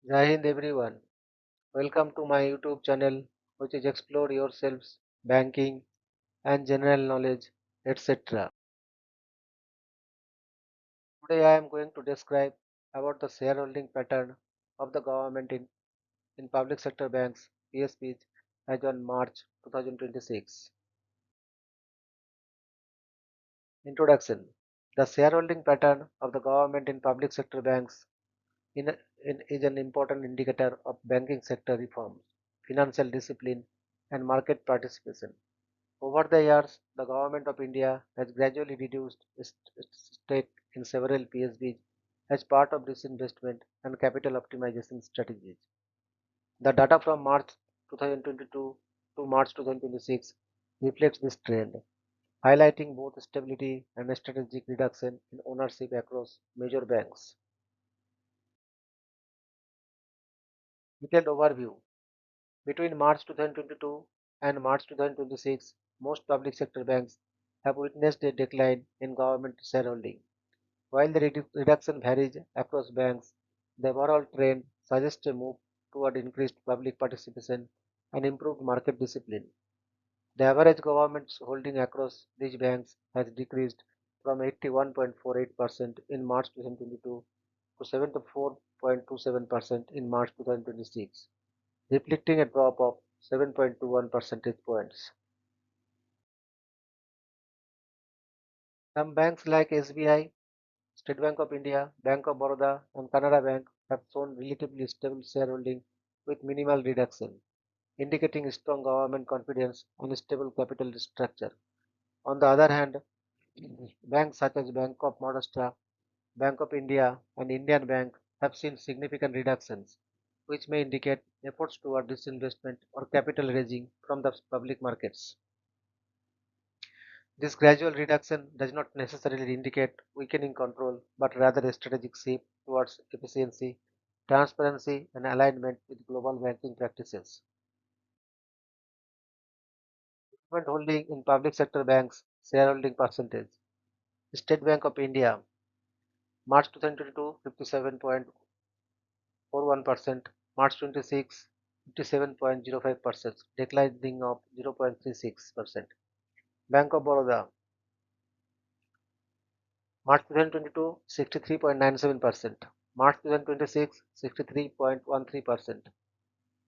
Jai Hind everyone. Welcome to my YouTube channel, which is Explore Yourselves, Banking and General Knowledge, etc. Today I am going to describe about the shareholding pattern of the government in public sector banks PSBs as on March 2026. Introduction. The shareholding pattern of the government in public sector banks is an important indicator of banking sector reforms, financial discipline, and market participation. Over the years, the Government of India has gradually reduced its stake in several PSBs as part of disinvestment and capital optimization strategies. The data from March 2022 to March 2026 reflects this trend, highlighting both stability and strategic reduction in ownership across major banks. Detailed overview. Between March 2022 and March 2026, most public sector banks have witnessed a decline in government shareholding. While the reduction varies across banks, the overall trend suggests a move toward increased public participation and improved market discipline. The average government holding across these banks has decreased from 81.48% in March 2022 to 74.27% in March 2026, reflecting a drop of 7.21 percentage points. Some banks like SBI, State Bank of India, Bank of Baroda, and Canara Bank have shown relatively stable shareholding with minimal reduction, indicating strong government confidence and stable capital structure. On the other hand, banks such as Bank of Maharashtra, Bank of India, and Indian Bank have seen significant reductions, which may indicate efforts toward disinvestment or capital raising from the public markets. This gradual reduction does not necessarily indicate weakening control, but rather a strategic shift towards efficiency, transparency, and alignment with global banking practices. Government holding in public sector banks, shareholding percentage. State Bank of India, March 2022, 57.41%, March 26, 57.05%, declining of 0.36%. Bank of Baroda, March 2022, 63.97%. March 2026, 63.13%.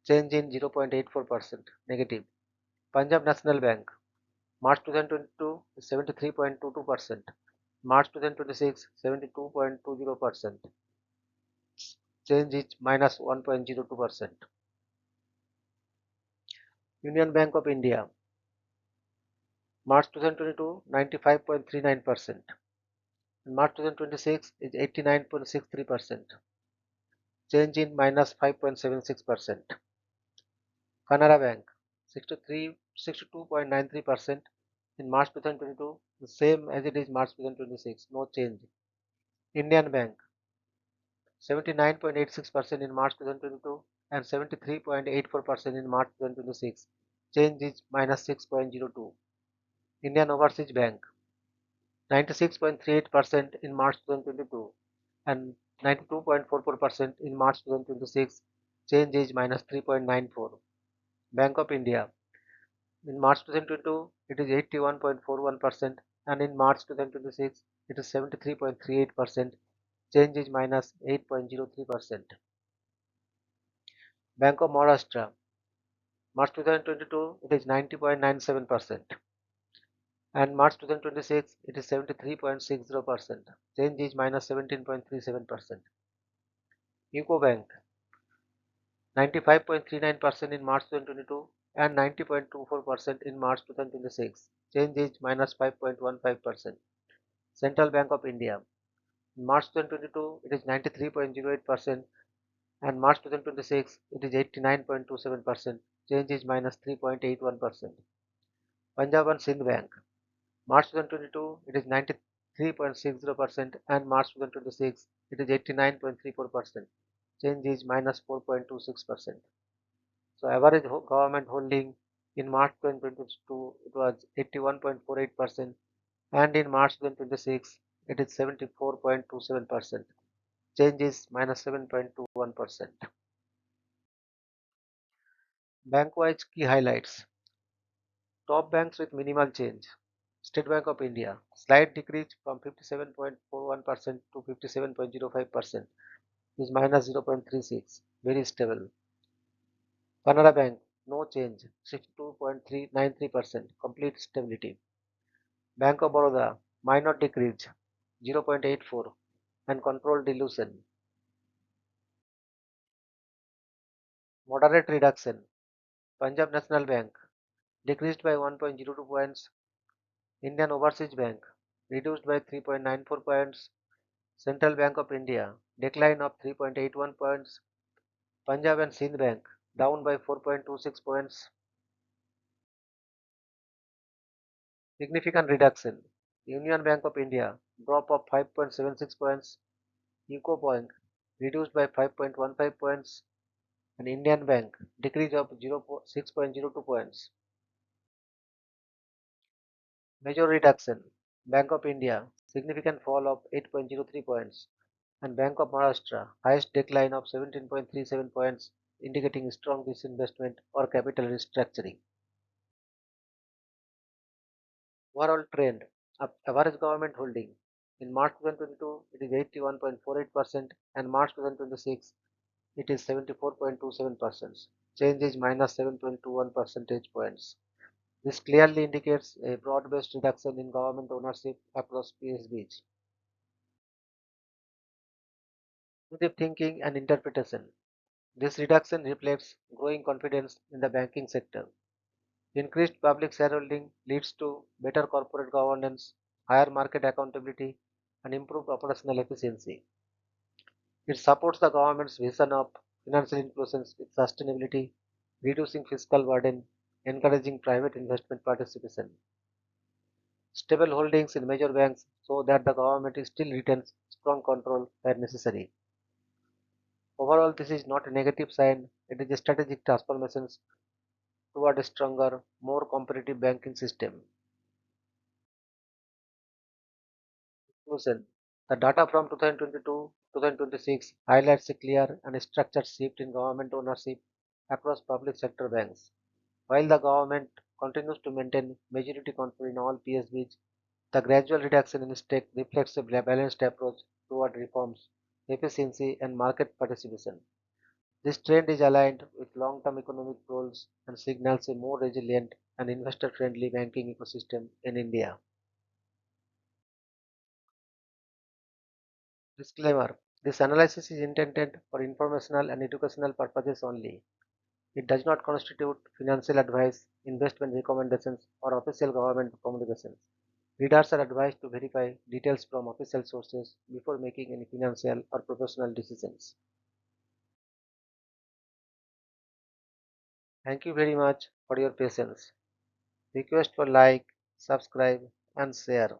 Change in 0.84% negative. Punjab National Bank, March 2022, 73.22%. March 2026, 72.20%. Change is minus 1.02%. Union Bank of India, March 2022, 95.39%. March 2026 is 89.63%. Change in minus 5.76%. Canara Bank, 62.93% in March 2022, the same as it is March 2026, no change. Indian Bank, 79.86% in March 2022 and 73.84% in March 2026. Change is minus 6.02. Indian Overseas Bank, 96.38% in March 2022 and 92.44% in March 2026. Change is minus 3.94. Bank of India, in March 2022, it is 81.41%, and in March 2026, it is 73.38%. Change is minus 8.03%. Bank of Maharashtra, March 2022, it is 90.97%, and March 2026, it is 73.60%. Change is minus 17.37%. UCO Bank, 95.39% in March 2022 and 90.24% in March 2026. Change is minus 5.15%. Central Bank of India. In March 2022, it is 93.08%, and March 2026, it is 89.27%. Change is minus 3.81%. Punjab and Sindh Bank. March 2022, it is 93.60%, and March 2026, it is 89.34%. Change is minus 4.26%. So average government holding in March 2022 it was 81.48%, and in March 2026 it is 74.27%. Change is minus 7.21%. Bank-wise key highlights. Top banks with minimal change. State Bank of India, slight decrease from 57.41% to 57.05%, is minus 0.36, very stable. Canara Bank, no change, 62.393%, complete stability. Bank of Baroda, minor decrease, 0.84, and controlled dilution. Moderate reduction. Punjab National Bank, decreased by 1.02 points. Indian Overseas Bank, reduced by 3.94 points. Central Bank of India, decline of 3.81 points. Punjab and Sindh Bank, down by 4.26 points. Significant reduction. Union Bank of India, drop of 5.76 points. UCO Bank, reduced by 5.15 points. And Indian Bank, decrease of 6.02 points. Major reduction. Bank of India, significant fall of 8.03 points. And Bank of Maharashtra, highest decline of 17.37 points, indicating strong disinvestment or capital restructuring. Overall trend. Average government holding. In March 2022, it is 81.48%, and March 2026, it is 74.27%. Change is minus 7.21 percentage points. This clearly indicates a broad-based reduction in government ownership across PSBs. Positive thinking and interpretation. This reduction reflects growing confidence in the banking sector. Increased public shareholding leads to better corporate governance, higher market accountability, and improved operational efficiency. It supports the government's vision of financial inclusion with sustainability, reducing fiscal burden, encouraging private investment participation. Stable holdings in major banks show that the government still retains strong control where necessary. Overall, this is not a negative sign, it is a strategic transformation toward a stronger, more competitive banking system. Conclusion. The data from 2022-2026 highlights a clear and structured shift in government ownership across public sector banks. While the government continues to maintain majority control in all PSBs, the gradual reduction in stake reflects a balanced approach toward reforms, efficiency, and market participation. This trend is aligned with long-term economic goals and signals a more resilient and investor-friendly banking ecosystem in India. Disclaimer: this analysis is intended for informational and educational purposes only. It does not constitute financial advice, investment recommendations, or official government communications. Readers are advised to verify details from official sources before making any financial or professional decisions. Thank you very much for your patience. Request for like, subscribe, and share.